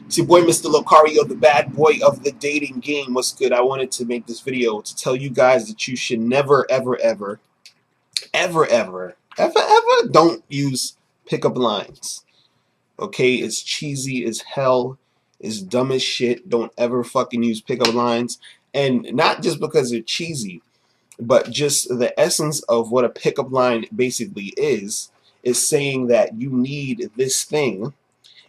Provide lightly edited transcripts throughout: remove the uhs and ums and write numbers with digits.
It's your boy, Mr. Locario, the bad boy of the dating game. What's good? I wanted to make this video to tell you guys that you should never, ever don't use pickup lines. Okay? It's cheesy as hell. It's dumb as shit. Don't ever fucking use pickup lines. And not just because they're cheesy, but just the essence of what a pickup line basically is saying that you need this thing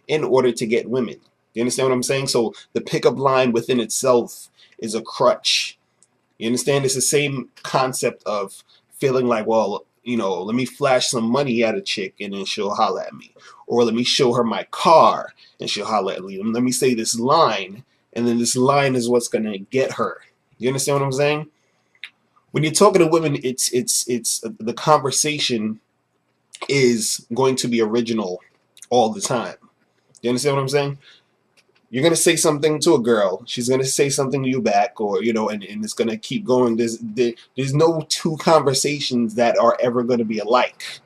in order to get women. You understand what I'm saying? So the pickup line within itself is a crutch. You understand? It's the same concept of feeling like, well, you know, let me flash some money at a chick and then she'll holler at me. Or let me show her my car and she'll holler at me. Let me say this line, and then this line is what's going to get her. You understand what I'm saying? When you're talking to women, it's the conversation is going to be original all the time. You understand what I'm saying? You're going to say something to a girl, she's going to say something to you back, or, you know, and it's going to keep going. There's no two conversations that are ever going to be alike.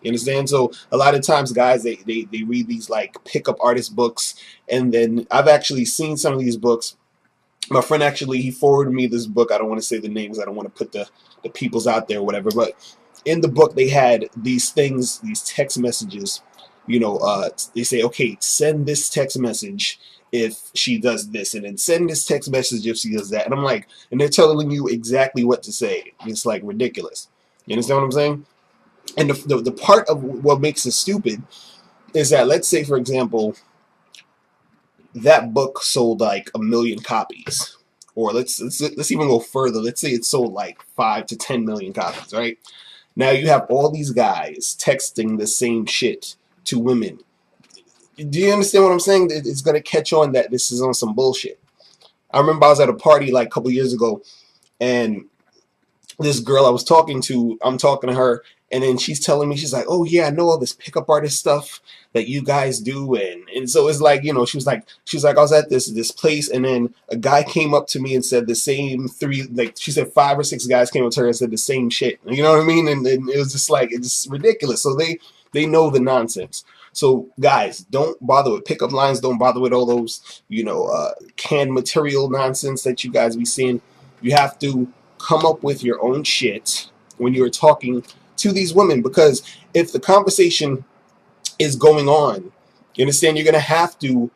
You understand? So a lot of times guys, they read these like pickup artist books, and then I've actually seen some of these books. My friend actually, he forwarded me this book. I don't want to say the names, I don't want to put the peoples out there or whatever, but in the book they had these things, these text messages. You know, they say, okay, send this text message if she does this, and then send this text message if she does that. And I'm like, and they're telling you exactly what to say. It's like ridiculous. You understand what I'm saying? And the part of what makes it stupid is that, let's say, for example, that book sold like 1 million copies. Or let's even go further. Let's say it sold like 5 to 10 million copies, right? Now you have all these guys texting the same shit to women. Do you understand what I'm saying? It's going to catch on that this is on some bullshit. I remember I was at a party like a couple years ago, and this girl I was talking to, I'm talking to her, and then she's telling me, she's like, oh yeah, I know all this pickup artist stuff that you guys do, and so it's like, you know, she was like I was at this place, and then a guy came up to me and said the same three, like she said 5 or 6 guys came up to her and said the same shit. You know what I mean? And it was just like, it's just ridiculous. So they know the nonsense. So guys, don't bother with pickup lines. Don't bother with all those, you know, canned material nonsense that you guys be seeing. You have to come up with your own shit when you're talking to these women, because if the conversation is going on, you understand, you're going to have to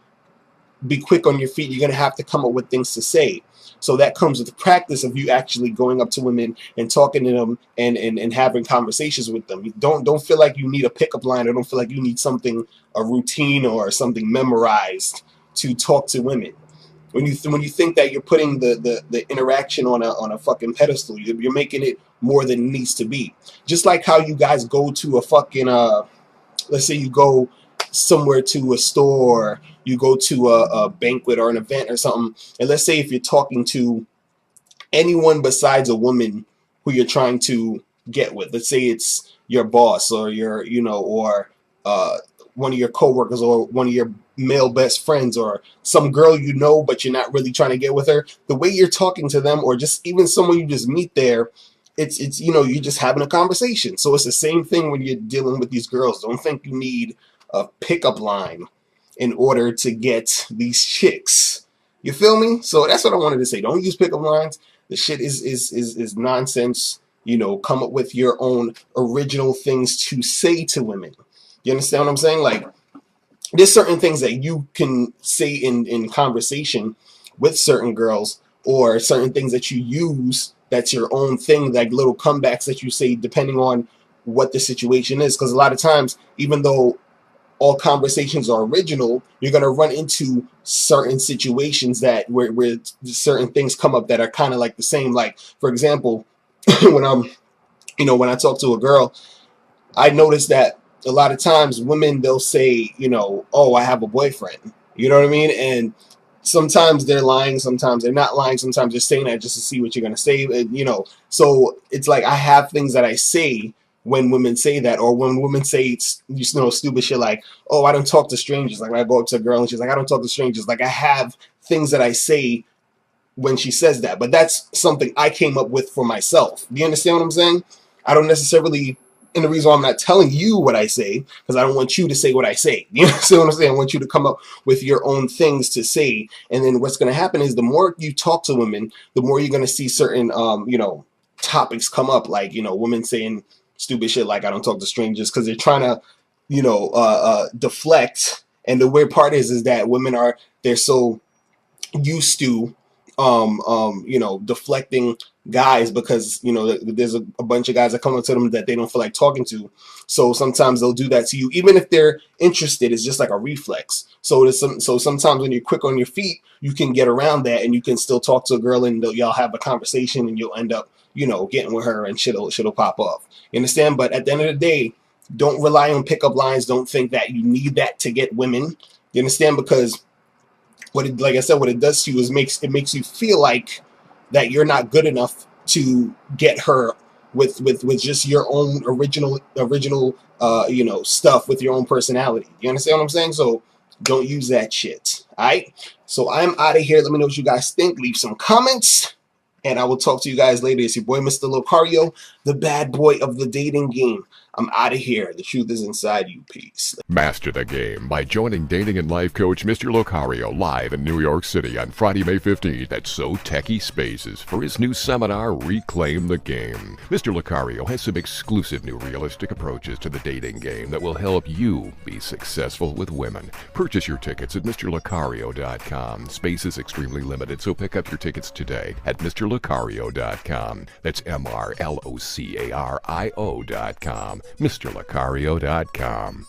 be quick on your feet. You're going to have to come up with things to say. So that comes with the practice of you actually going up to women and talking to them and having conversations with them. Don't feel like you need a pickup line, or don't feel like you need something, a routine or something memorized to talk to women. When you think that you're putting the interaction on a fucking pedestal, you're making it more than it needs to be. Just like how you guys go to a fucking let's say you go somewhere to a store, you go to a banquet or an event or something, and let's say if you're talking to anyone besides a woman who you're trying to get with, let's say it's your boss or your, you know, or one of your coworkers or one of your male best friends or some girl you know but you're not really trying to get with her, the way you're talking to them, or just even someone you just meet there, it's you know, you're just having a conversation. So it's the same thing when you're dealing with these girls. Don't think you need a pickup line in order to get these chicks. You feel me? So that's what I wanted to say. Don't use pickup lines. The shit is nonsense. You know, come up with your own original things to say to women. You understand what I'm saying? Like, there's certain things that you can say in conversation with certain girls, or certain things that you use that's your own thing, like little comebacks that you say depending on what the situation is. Because a lot of times, even though all conversations are original, you're going to run into certain situations that where certain things come up that are kind of like the same. Like, for example, when I talk to a girl, I notice that a lot of times women, they'll say, you know, oh, I have a boyfriend. You know what I mean? And sometimes they're lying, sometimes they're not lying, sometimes they're saying that just to see what you're going to say. And, you know, so it's like I have things that I say when women say that, or when women say, you know, stupid shit like, oh, I don't talk to strangers. Like when I go up to a girl and she's like, I don't talk to strangers. Like I have things that I say when she says that, but that's something I came up with for myself. Do you understand what I'm saying? I don't necessarily And the reason why I'm not telling you what I say, because I don't want you to say what I say. You see what I'm saying? I want you to come up with your own things to say. And then what's going to happen is the more you talk to women, the more you're going to see certain, topics come up, like, women saying stupid shit like I don't talk to strangers, because they're trying to, deflect. And the weird part is that they're so used to deflecting guys, because there's a bunch of guys that come up to them that they don't feel like talking to. So sometimes they'll do that to you, even if they're interested. It's just like a reflex. So sometimes when you're quick on your feet, you can get around that, and you can still talk to a girl, and y'all have a conversation, and you'll end up getting with her, and shit'll pop off. You understand? But at the end of the day, don't rely on pickup lines. Don't think that you need that to get women. You understand? Because like I said, what it does to you is it makes you feel like that you're not good enough to get her with just your own original stuff, with your own personality. You understand what I'm saying? So don't use that shit. All right. So I'm out of here. Let me know what you guys think. Leave some comments, and I will talk to you guys later. It's your boy, Mr. Locario, the bad boy of the dating game. I'm out of here. The truth is inside you. Peace. Master the game by joining dating and life coach Mr. Locario live in New York City on Friday, May 15th at So Techie Spaces for his new seminar, Reclaim the Game. Mr. Locario has some exclusive new realistic approaches to the dating game that will help you be successful with women. Purchase your tickets at MrLocario.com. Space is extremely limited, so pick up your tickets today at MrLocario.com. That's MrLocario.com. MrLocario.com.